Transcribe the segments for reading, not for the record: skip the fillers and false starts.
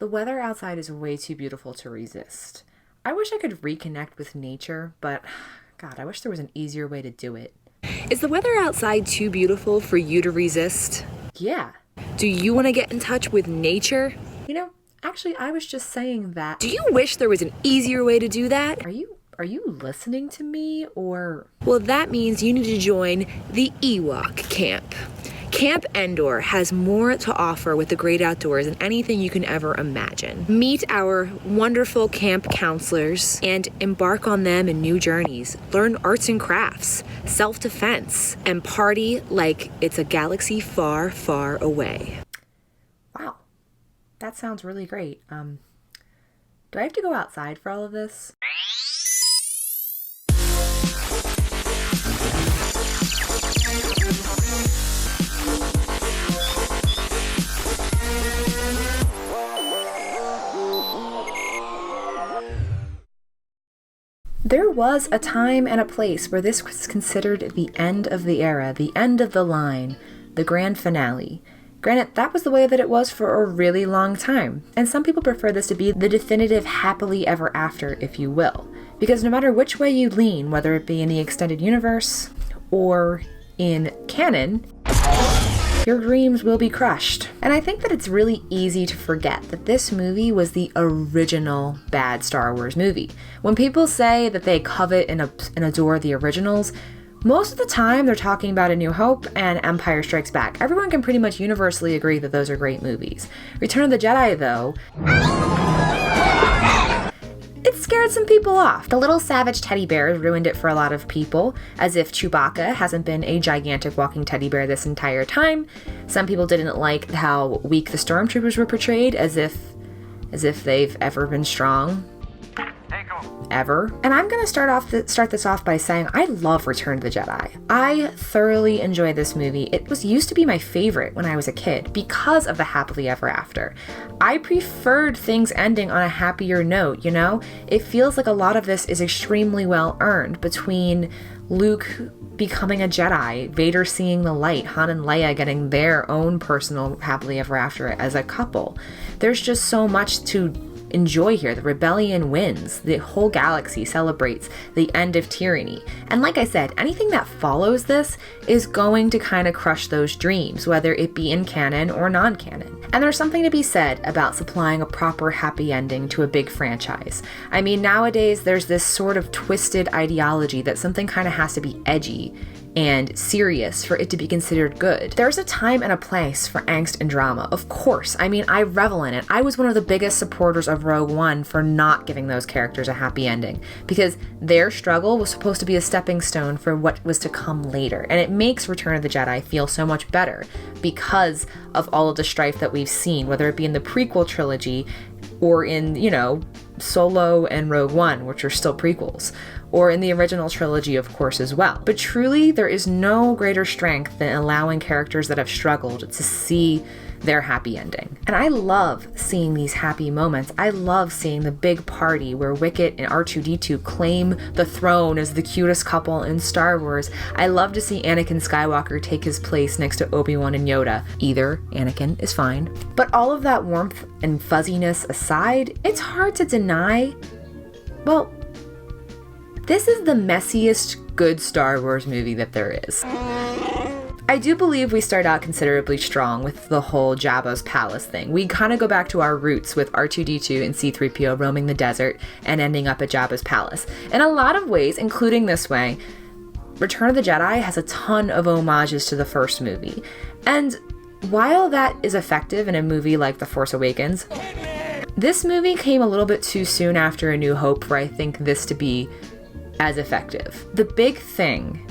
The weather outside is way too beautiful to resist. I wish I could reconnect with nature, but God, I wish there was an easier way to do it. Is the weather outside too beautiful for you to resist? Yeah. Do you want to get in touch with nature? You know, actually, I was just saying that. Do you wish there was an easier way to do that? Are you listening to me, or? Well, that means you need to join the Ewok camp. Camp Endor has more to offer with the great outdoors than anything you can ever imagine. Meet our wonderful camp counselors and embark on them in new journeys. Learn arts and crafts, self-defense, and party like it's a galaxy far, far away. Wow, that sounds really great. Do I have to go outside for all of this? There was a time and a place where this was considered the end of the era, the end of the line, the grand finale. Granted, that was the way that it was for a really long time, and some people prefer this to be the definitive happily ever after, if you will. Because no matter which way you lean, whether it be in the extended universe or in canon, your dreams will be crushed. And I think that it's really easy to forget that this movie was the original bad Star Wars movie. When people say that they covet and adore the originals, most of the time they're talking about A New Hope and Empire Strikes Back. Everyone can pretty much universally agree that those are great movies. Return of the Jedi, though, it scared some people off. The little savage teddy bears ruined it for a lot of people, as if Chewbacca hasn't been a gigantic walking teddy bear this entire time. Some people didn't like how weak the stormtroopers were portrayed, as if they've ever been strong. Ever. And I'm going to start this off by saying I love Return of the Jedi. I thoroughly enjoy this movie. It used to be my favorite when I was a kid because of the happily ever after. I preferred things ending on a happier note, you know? It feels like a lot of this is extremely well earned between Luke becoming a Jedi, Vader seeing the light, Han and Leia getting their own personal happily ever after as a couple. There's just so much to enjoy here. The rebellion wins. The whole galaxy celebrates the end of tyranny. And like I said, anything that follows this is going to kind of crush those dreams, whether it be in canon or non-canon. And there's something to be said about supplying a proper happy ending to a big franchise. I mean, nowadays there's this sort of twisted ideology that something kind of has to be edgy and serious for it to be considered good. There's a time and a place for angst and drama, of course. I mean, I revel in it. I was one of the biggest supporters of Rogue One for not giving those characters a happy ending, because their struggle was supposed to be a stepping stone for what was to come later. And it makes Return of the Jedi feel so much better because of all of the strife that we've seen, whether it be in the prequel trilogy or in, Solo and Rogue One, which are still prequels, or in the original trilogy, of course, as well. But truly, there is no greater strength than allowing characters that have struggled to see their happy ending. And I love seeing these happy moments. I love seeing the big party where Wicket and R2-D2 claim the throne as the cutest couple in Star Wars. I love to see Anakin Skywalker take his place next to Obi-Wan and Yoda. Either Anakin is fine. But all of that warmth and fuzziness aside, it's hard to deny, well, this is the messiest good Star Wars movie that there is. I do believe we start out considerably strong with the whole Jabba's palace thing. We kind of go back to our roots with R2-D2 and C-3PO roaming the desert and ending up at Jabba's palace. In a lot of ways, including this way, Return of the Jedi has a ton of homages to the first movie. And while that is effective in a movie like The Force Awakens, this movie came a little bit too soon after A New Hope for I think this to be as effective. The big thing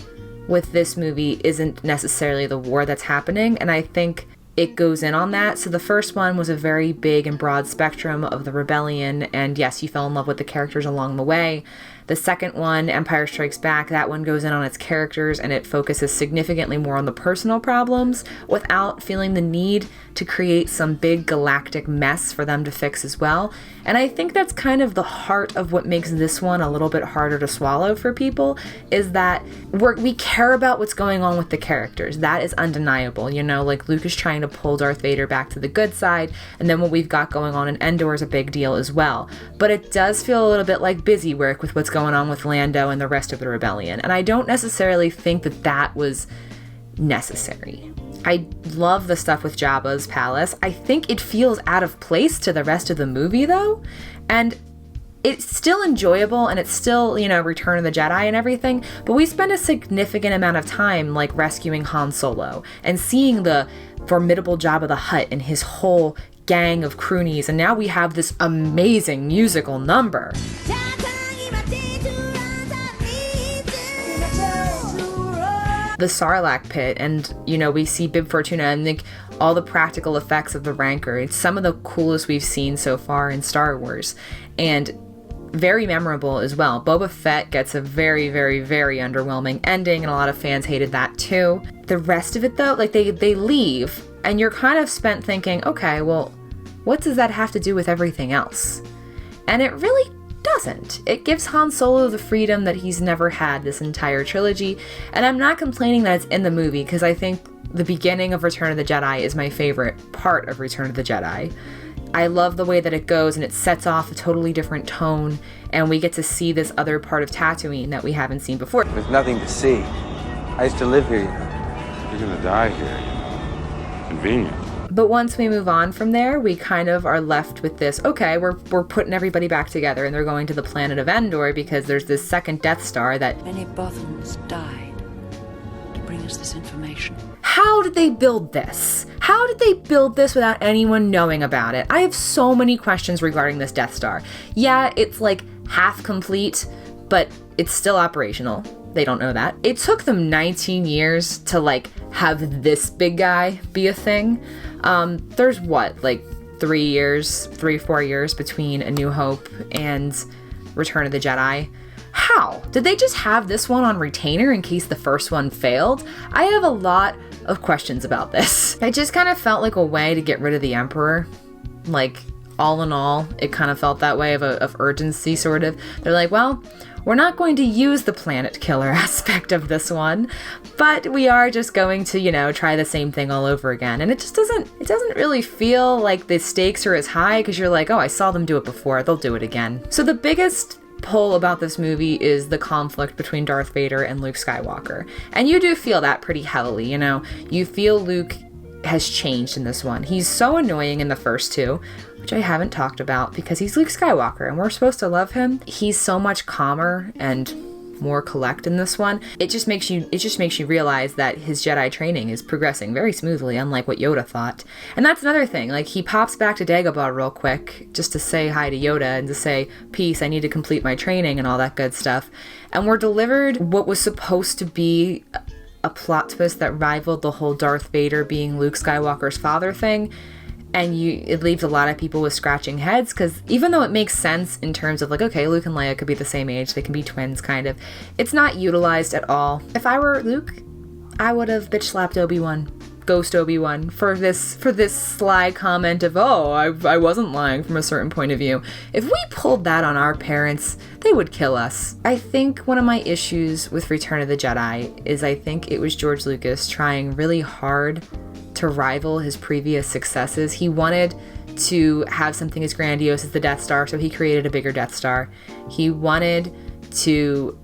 with this movie isn't necessarily the war that's happening, and I think it goes in on that. So the first one was a very big and broad spectrum of the rebellion, and yes, you fell in love with the characters along the way. The second one, Empire Strikes Back, that one goes in on its characters and it focuses significantly more on the personal problems without feeling the need to create some big galactic mess for them to fix as well. And I think that's kind of the heart of what makes this one a little bit harder to swallow for people, is that we care about what's going on with the characters. That is undeniable. You know, like Luke is trying to pull Darth Vader back to the good side, and then what we've got going on in Endor is a big deal as well. But it does feel a little bit like busy work with what's going on with Lando and the rest of the rebellion. And I don't necessarily think that that was necessary. I love the stuff with Jabba's palace. I think it feels out of place to the rest of the movie though. And it's still enjoyable and it's still, you know, Return of the Jedi and everything, but we spend a significant amount of time like rescuing Han Solo and seeing the formidable Jabba the Hutt and his whole gang of croonies, and now we have this amazing musical number. The Sarlacc pit, and you know, we see Bib Fortuna and like all the practical effects of the Rancor. It's some of the coolest we've seen so far in Star Wars, and very memorable as well. Boba Fett gets a very, very, very underwhelming ending, and a lot of fans hated that too. The rest of it though, like they leave, and you're kind of spent thinking, okay, well, what does that have to do with everything else? And it really doesn't. It gives Han Solo the freedom that he's never had this entire trilogy, and I'm not complaining that it's in the movie, because I think the beginning of Return of the Jedi is my favorite part of Return of the Jedi. I love the way that it goes, and it sets off a totally different tone, and we get to see this other part of Tatooine that we haven't seen before. There's nothing to see. I used to live here, you know. You're gonna die here, you know. Convenient. But once we move on from there, we kind of are left with this, okay, we're putting everybody back together, and they're going to the planet of Endor because there's this second Death Star that... Many Bothans died to bring us this information. How did they build this? How did they build this without anyone knowing about it? I have so many questions regarding this Death Star. Yeah, it's like half complete, but it's still operational. They don't know that. It took them 19 years to like have this big guy be a thing. There's what, like 4 years between A New Hope and Return of the Jedi. How? Did they just have this one on retainer in case the first one failed? I have a lot of questions about this. It just kind of felt like a way to get rid of the Emperor. Like, all in all, it kind of felt that way of urgency, sort of. They're like, well, we're not going to use the planet killer aspect of this one, but we are just going to, you know, try the same thing all over again. And it doesn't really feel like the stakes are as high, because you're like, oh, I saw them do it before, they'll do it again. So the biggest pull about this movie is the conflict between Darth Vader and Luke Skywalker. And you do feel that pretty heavily, you know. You feel Luke has changed in this one. He's so annoying in the first two, which I haven't talked about because he's Luke Skywalker and we're supposed to love him. He's so much calmer and more collect in this one. It just makes you realize that his Jedi training is progressing very smoothly, unlike what Yoda thought. And that's another thing. Like, he pops back to Dagobah real quick just to say hi to Yoda and to say, peace, I need to complete my training and all that good stuff. And we're delivered what was supposed to be a plot twist that rivaled the whole Darth Vader being Luke Skywalker's father thing. And it leaves a lot of people with scratching heads, because even though it makes sense in terms of like, okay, Luke and Leia could be the same age, they can be twins kind of, it's not utilized at all. If I were Luke, I would have bitch slapped Obi-Wan, ghost Obi-Wan, for this sly comment of, oh, I wasn't lying from a certain point of view. If we pulled that on our parents, they would kill us. I think one of my issues with Return of the Jedi is I think it was George Lucas trying really hard to rival his previous successes. He wanted to have something as grandiose as the Death Star, so he created a bigger Death Star. He wanted to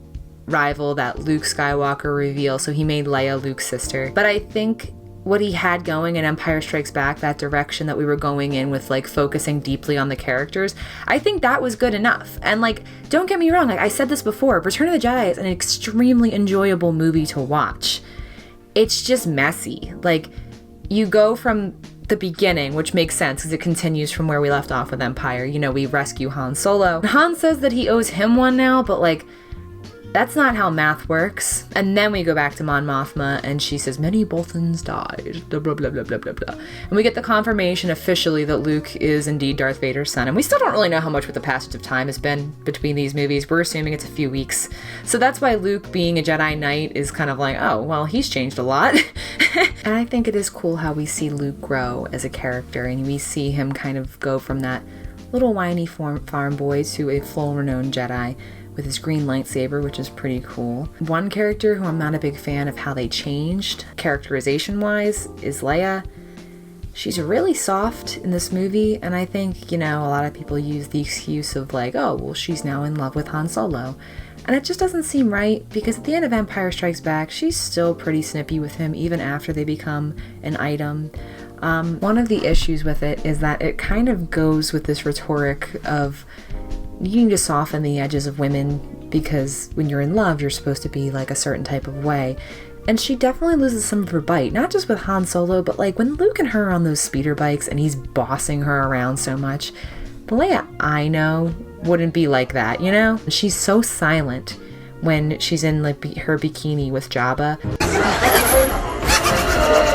rival that Luke Skywalker reveal, so he made Leia Luke's sister. But I think what he had going in Empire Strikes Back, that direction that we were going in with like focusing deeply on the characters, I think that was good enough. And like, don't get me wrong, like I said this before, Return of the Jedi is an extremely enjoyable movie to watch. It's just messy. Like, you go from the beginning, which makes sense because it continues from where we left off with Empire. You know, we rescue Han Solo. Han says that he owes him one now, but like, that's not how math works. And then we go back to Mon Mothma and she says, many Boltons died, blah, blah, blah, blah, blah, blah, blah. And we get the confirmation officially that Luke is indeed Darth Vader's son. And we still don't really know how much with the passage of time has been between these movies. We're assuming it's a few weeks. So that's why Luke being a Jedi Knight is kind of like, oh, well, he's changed a lot. And I think it is cool how we see Luke grow as a character and we see him kind of go from that little whiny farm boy to a full renowned Jedi with his green lightsaber, which is pretty cool. One character who I'm not a big fan of how they changed, characterization-wise, is Leia. She's really soft in this movie, and I think, a lot of people use the excuse of like, oh, well, she's now in love with Han Solo. And it just doesn't seem right, because at the end of Empire Strikes Back, she's still pretty snippy with him, even after they become an item. One of the issues with it is that it kind of goes with this rhetoric of you need to soften the edges of women because when you're in love, you're supposed to be like a certain type of way. And she definitely loses some of her bite, not just with Han Solo, but like when Luke and her are on those speeder bikes and he's bossing her around so much. The Leia I know wouldn't be like that, She's so silent when she's in like her bikini with Jabba.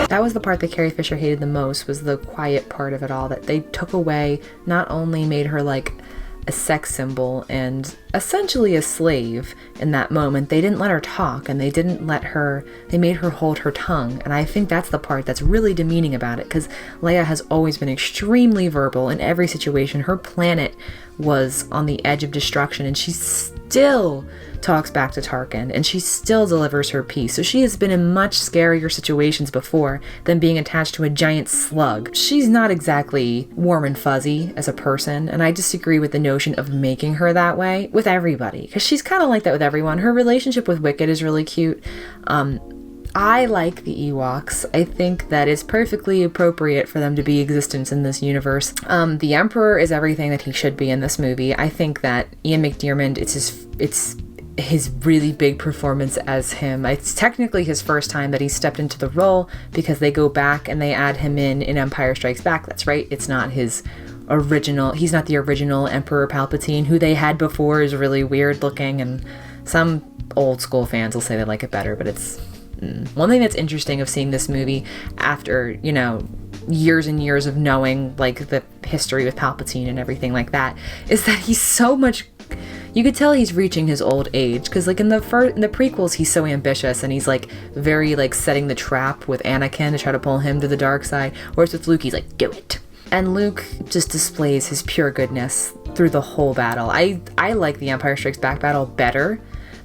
That was the part that Carrie Fisher hated the most, was the quiet part of it all, that they took away, not only made her like a sex symbol and essentially a slave in that moment, they didn't let her talk and they made her hold her tongue. And I think that's the part that's really demeaning about it, because Leia has always been extremely verbal in every situation. Her planet was on the edge of destruction and she still talks back to Tarkin and she still delivers her piece. So she has been in much scarier situations before than being attached to a giant slug. She's not exactly warm and fuzzy as a person, and I disagree with the notion of making her that way with everybody, because she's kind of like that with everyone. Her relationship with Wicket is really cute. I like the Ewoks. I think that it's perfectly appropriate for them to be existence in this universe. The Emperor is everything that he should be in this movie. I think that Ian McDiarmid, it's his really big performance as him. It's technically his first time that he stepped into the role, because they go back and they add him in Empire Strikes Back. That's right. It's not he's not the original Emperor Palpatine. Who they had before is really weird looking, and some old school fans will say they like it better, but it's one thing that's interesting of seeing this movie after, years and years of knowing like the history with Palpatine and everything like that, is that he's so much, you could tell he's reaching his old age, because like in the prequels he's so ambitious and he's like very like setting the trap with Anakin to try to pull him to the dark side, whereas with Luke he's like, do it. And Luke just displays his pure goodness through the whole battle. I like the Empire Strikes Back battle better,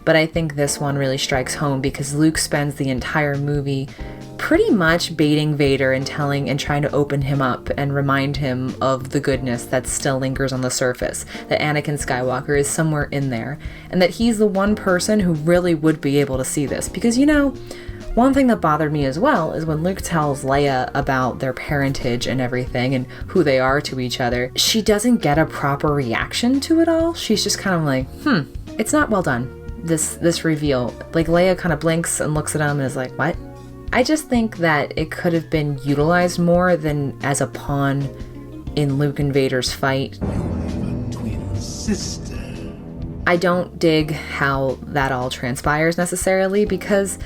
but I think this one really strikes home because Luke spends the entire movie pretty much baiting Vader and trying to open him up and remind him of the goodness that still lingers on the surface, that Anakin Skywalker is somewhere in there, and that he's the one person who really would be able to see this. Because, one thing that bothered me as well is when Luke tells Leia about their parentage and everything and who they are to each other, she doesn't get a proper reaction to it all. She's just kind of like, it's not well done, this reveal. Like, Leia kind of blinks and looks at him and is like, what? I just think that it could have been utilized more than as a pawn in Luke and Vader's fight. You have a twin sister. I don't dig how that all transpires necessarily, because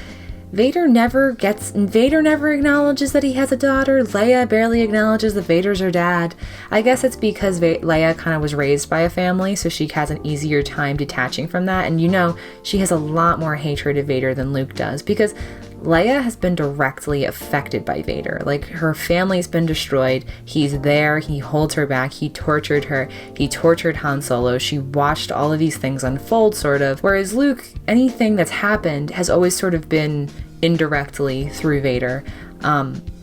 Vader never acknowledges that he has a daughter. Leia barely acknowledges that Vader's her dad. I guess it's because Leia kind of was raised by a family, so she has an easier time detaching from that. And she has a lot more hatred of Vader than Luke does, because Leia has been directly affected by Vader. Like, her family's been destroyed. He's there. He holds her back. He tortured her. He tortured Han Solo. She watched all of these things unfold, sort of. Whereas Luke, anything that's happened has always sort of been indirectly through Vader.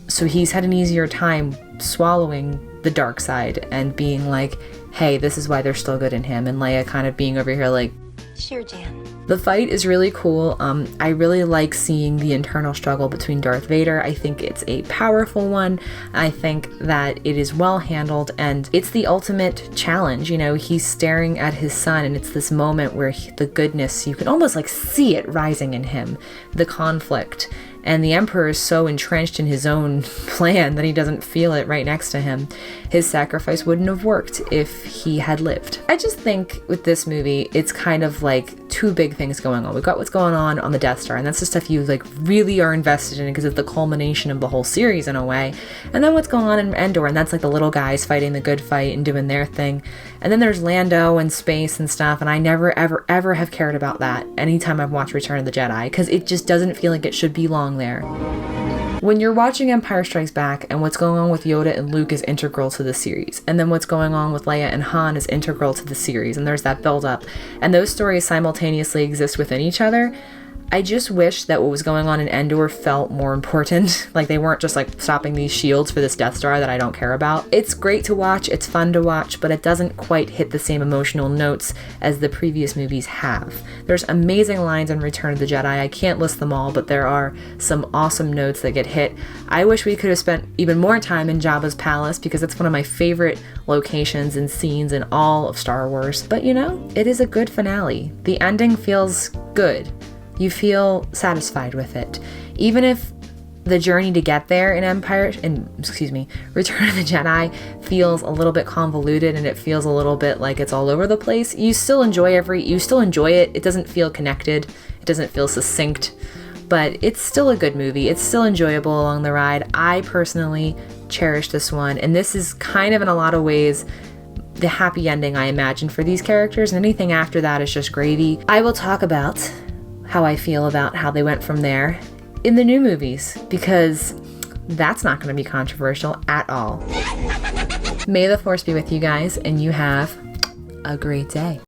So he's had an easier time swallowing the dark side and being like, hey, this is why they're still good in him. And Leia kind of being over here like, Sure, Jan. the fight is really cool. I really like seeing the internal struggle between Darth Vader. I think it's a powerful one. I think that it is well handled, and it's the ultimate challenge. He's staring at his son, and it's this moment where the goodness, you can almost like see it rising in him, the conflict. And the Emperor is so entrenched in his own plan that he doesn't feel it right next to him. His sacrifice wouldn't have worked if he had lived. I just think with this movie, it's kind of like two big things going on. We've got what's going on the Death Star, and that's the stuff you like really are invested in because it's the culmination of the whole series in a way. And then what's going on in Endor, and that's like the little guys fighting the good fight and doing their thing. And then there's Lando and space and stuff, and I never ever have cared about that anytime I've watched Return of the Jedi, because it just doesn't feel like it should belong there. When you're watching Empire Strikes Back and what's going on with Yoda and Luke is integral to the series, and then what's going on with Leia and Han is integral to the series, and there's that build-up, and those stories simultaneously exist within each other, I just wish that what was going on in Endor felt more important. Like they weren't just like stopping these shields for this Death Star that I don't care about. It's great to watch, it's fun to watch, but it doesn't quite hit the same emotional notes as the previous movies have. There's amazing lines in Return of the Jedi. I can't list them all, but there are some awesome notes that get hit. I wish we could have spent even more time in Jabba's palace because it's one of my favorite locations and scenes in all of Star Wars. But you know, it is a good finale. The ending feels good. You feel satisfied with it. Even if the journey to get there in Return of the Jedi feels a little bit convoluted and it feels a little bit like it's all over the place, you still enjoy it. It doesn't feel connected. It doesn't feel succinct, but it's still a good movie. It's still enjoyable along the ride. I personally cherish this one, and this is kind of in a lot of ways the happy ending I imagined for these characters, and anything after that is just gravy. I will talk about how I feel about how they went from there in the new movies, because that's not going to be controversial at all. May the Force be with you guys, and you have a great day.